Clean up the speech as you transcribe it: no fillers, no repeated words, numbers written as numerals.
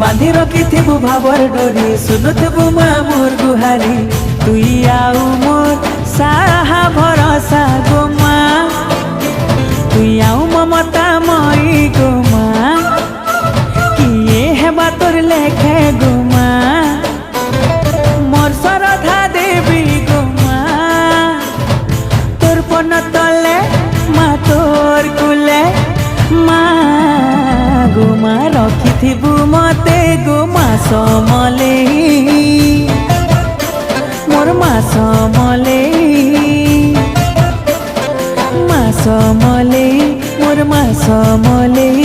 बांधी रखिथिबु भावर डोरी सुनुथिबु मा मोर गुहारी तुई आउ मोर साहा भरोसा गो मा तुई आउ ममता मई गो मा किए हेबा तोर लेखे गो मा मोर सरधा देवी गो मा तोर पन तले मा तोर कुले मा गो मा रखिथिबु मते गो मा समले मोर मा समले मा समले मोर मा समले।